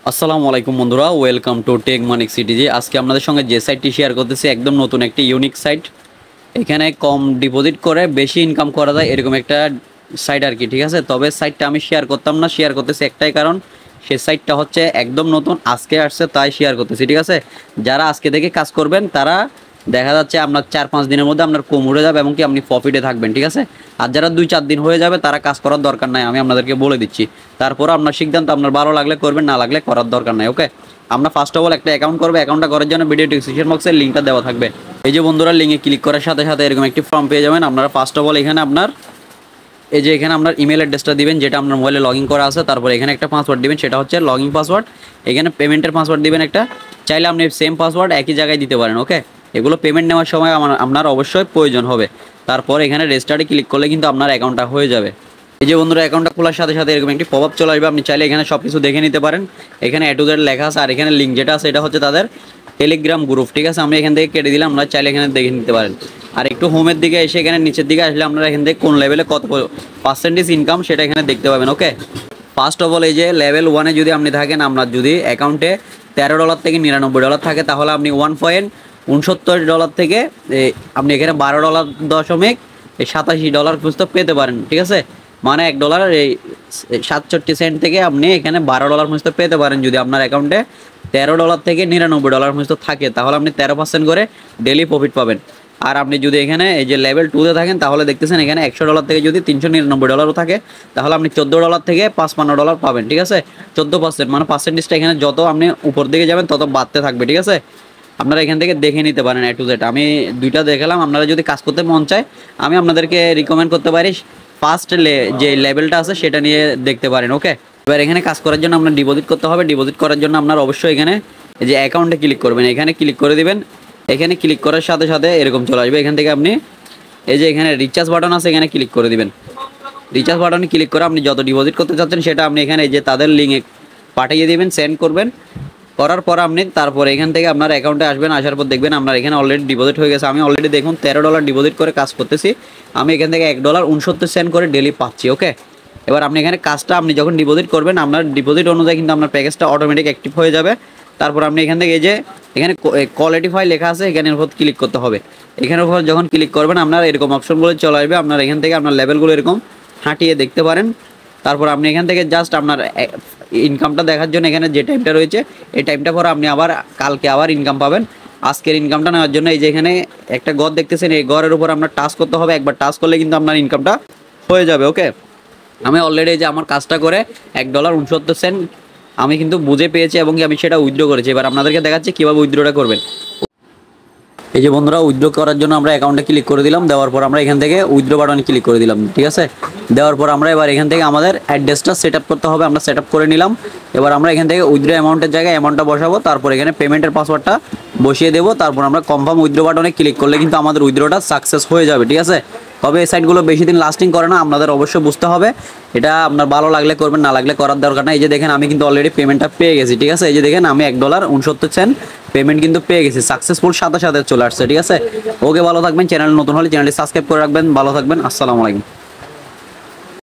আসসালামু আলাইকুম বন্ধুরা, welcome to tech Manik CTG. আজকে আপনাদের সঙ্গে যে সাইটটি শেয়ার করতেছি একদম নতুন একটি ইউনিক সাইট। এখানে কম ডিপোজিট করে বেশি ইনকাম করা যায় এরকম একটা সাইট আর কি, ঠিক আছে। তবে সাইটটা আমি শেয়ার করতাম না, শেয়ার করতেছি একটাই কারণ, সে সাইটটা হচ্ছে একদম নতুন, আজকে আসছে তাই শেয়ার করতেছি, ঠিক আছে। যারা আজকে থেকে কাজ করবেন তারা দেখা যাচ্ছে আপনার 4-5 দিনের মধ্যে আপনার কম উঠে যাবে এবং কি আপনি প্রফিটে থাকবেন, ঠিক আছে। আর যারা 2-4 দিন হয়ে যাবে তারা কাজ করার দরকার নাই, আমি আপনাদেরকে বলে দিচ্ছি। তারপর আপনার সিদ্ধান্ত, আপনার ভালো লাগলে করবেন, না লাগলে করার দরকার নাই, ওকে। আমরা ফার্স্ট অফ অল একটা অ্যাকাউন্ট করবো। অ্যাকাউন্টটা করার জন্য ভিডিও ডিসক্রিপশন বক্সে লিঙ্কটা দেওয়া থাকবে। এই যে বন্ধুরা, লিঙ্কে ক্লিক করার সাথে সাথে এরকম একটি ফর্ম পেয়ে যাবেন। আপনারা ফার্স্ট অফ অল এখানে আপনার এই যে এখানে আপনার ইমেল অ্যাড্রেসটা দিবেন যেটা আপনার মোবাইলে লগ ইন করা আছে। তারপর এখানে একটা পাসওয়ার্ড দিবেন, সেটা হচ্ছে লগ ইন পাসওয়ার্ড। এখানে পেমেন্টের পাসওয়ার্ড দিবেন একটা, চাইলে আপনি সেম পাসওয়ার্ড একই জায়গায় দিতে পারেন, ওকে। এগুলো পেমেন্ট নেওয়ার সময় আপনার অবশ্যই প্রয়োজন হবে। তারপর এখানে রেজিস্টারে ক্লিক করলে কিন্তু আপনার অ্যাকাউন্টটা হয়ে যাবে। এই যে বন্ধুরা, অ্যাকাউন্টটা খোলার সাথে সাথে এরকম একটি পপআপ চলে আসবে। আপনি চাইলে এখানে সব কিছু দেখে নিতে পারেন। এখানে A to Z লেখা আছে, আর এখানে লিঙ্ক যেটা আছে এটা হচ্ছে তাদের টেলিগ্রাম গ্রুপ, ঠিক আছে। আমি এখান থেকে কেটে দিলাম, আপনারা চাইলে এখানে দেখে নিতে পারেন। আর একটু হোমের দিকে এসে এখানে নিচের দিকে আসলে আপনারা এখান থেকে কোন লেভেলে কত পার্সেন্টেজ ইনকাম সেটা এখানে দেখতে পাবেন, ওকে। ফার্স্ট অফ অল এই যে লেভেল 1-এ যদি আপনি থাকেন, আপনার যদি অ্যাকাউন্টে $13 থেকে $99 থাকে, তাহলে আপনি $1.69 থেকে আপনি এখানে $12.87 পর্যন্ত পেতে পারেন, ঠিক আছে। মানে $1 এই 67 সেন্ট থেকে আপনি এখানে $12 পর্যন্ত পেতে পারেন। যদি আপনার অ্যাকাউন্টে $13 থেকে $99 পর্যন্ত থাকে, তাহলে আপনি 13% করে ডেলি প্রফিট পাবেন। আর আপনি যদি এখানে এই যে লেভেল 2-তে থাকেন, তাহলে দেখতেছেন এখানে $100 থেকে যদি $399 থাকে, তাহলে আপনি $14 থেকে $55 পাবেন, ঠিক আছে। 14%, মানে পার্সেন্টেজটা এখানে যত আপনি উপর দিকে যাবেন তত বাড়তে থাকবে, ঠিক আছে। আপনারা এখান থেকে দেখে নিতে পারেন A to Z। আমি দুইটা দেখালাম, আপনারা যদি কাজ করতে মন চায় আমি আপনাদেরকে রিকমেন্ড করতে পারি ফার্স্ট যে লেভেলটা আছে সেটা নিয়ে দেখতে পারেন, ওকে। এবার এখানে কাজ করার জন্য আপনার ডিপোজিট করতে হবে। ডিপোজিট করার জন্য আপনার অবশ্যই এখানে এই যে অ্যাকাউন্টে ক্লিক করবেন, এখানে ক্লিক করে দিবেন। এখানে ক্লিক করার সাথে সাথে এরকম চলে আসবে। এখান থেকে আপনি এই যে এখানে রিচার্জ বাটন আছে, এখানে ক্লিক করে দিবেন। রিচার্জ বাটনে ক্লিক করে আপনি যত ডিপোজিট করতে চাচ্ছেন সেটা আপনি এখানে এই যে তাদের লিঙ্কে পাঠিয়ে দিবেন, সেন্ড করবেন। করার পর আপনি তারপর এখান থেকে আপনার অ্যাকাউন্টে আসবেন। আসার পর দেখবেন আপনার এখানে অলরেডি ডিপোজিট হয়ে গেছে। আমি অলরেডি দেখুন $13 ডিপোজিট করে কাজ করতেছি। আমি এখান থেকে $1.69 করে ডেলি পাচ্ছি, ওকে। এবার আপনি এখানে কাজটা আপনি যখন ডিপোজিট করবেন, আপনার ডিপোজিট অনুযায়ী কিন্তু আপনার প্যাকেজটা অটোমেটিক অ্যাক্টিভ হয়ে যাবে। তারপর আপনি এখান থেকে এই যে এখানে কোয়ালিটিফাই লেখা আছে, এখানের উপর ক্লিক করতে হবে। এখানের উপর যখন ক্লিক করবেন আপনার এরকম অপশনগুলো চলে আসবে। আপনার এখান থেকে আপনার লেভেলগুলো এরকম হাঁটিয়ে দেখতে পারেন। তারপর আপনি এখান থেকে জাস্ট আপনার ইনকামটা দেখার জন্য এখানে যে টাইমটা রয়েছে এই টাইমটা পরে আপনি আবার কালকে আবার ইনকাম পাবেন। আজকের ইনকামটা নেওয়ার জন্য এই যে এখানে একটা ঘর দেখতেছেন, এই ঘরের উপর আপনার টাচ করতে হবে। একবার টাচ করলে কিন্তু আপনার ইনকামটা হয়ে যাবে, ওকে। আমি অলরেডি যে আমার কাজটা করে $1.69 আমি কিন্তু বুঝে পেয়েছি এবং আমি সেটা উইথড্র করেছি। এবার আপনাদেরকে দেখাচ্ছি কীভাবে উইথড্রটা করবেন। এই যে বন্ধুরা, উইথড্র করার জন্য আমরা অ্যাকাউন্টে ক্লিক করে দিলাম। দেওয়ার পর আমরা এখান থেকে উইথড্র বাটনে ক্লিক করে দিলাম, ঠিক আছে। দেওয়ার পর আমরা এবার এখান থেকে আমাদের অ্যাড্রেসটা সেট আপ করতে হবে। আমরা সেট আপ করে নিলাম। এবার আমরা এখান থেকে উইথড্র অ্যামাউন্টের জায়গায় অ্যামাউন্টটা বসাবো। তারপর এখানে পেমেন্টের পাসওয়ার্ডটা বসিয়ে দেবো। তারপর আমরা কনফার্ম উইথড্র বাটনে ক্লিক করলে কিন্তু আমাদের উইথড্রটা সাকসেস হয়ে যাবে, ঠিক আছে। তবে এই সাইটগুলো বেশি দিন লাস্টিং করে না, আপনাদের অবশ্যই বুঝতে হবে। এটা আপনার ভালো লাগলে করবেন, না লাগলে করার দরকার না। এই যে দেখেন আমি কিন্তু অলরেডি পেমেন্টটা পেয়ে গেছি, ঠিক আছে। এই যে দেখেন আমি $1.69 পেমেন্ট কিন্তু পেয়ে গেছি, সাকসেসফুল সাথে সাথে চলে আসছে, ঠিক আছে। ওকে, ভালো থাকবেন। চ্যানেল নতুন হলে চ্যানেলটি সাবস্ক্রাইব করে রাখবেন। ভালো থাকবেন। আসসালামু আলাইকুম।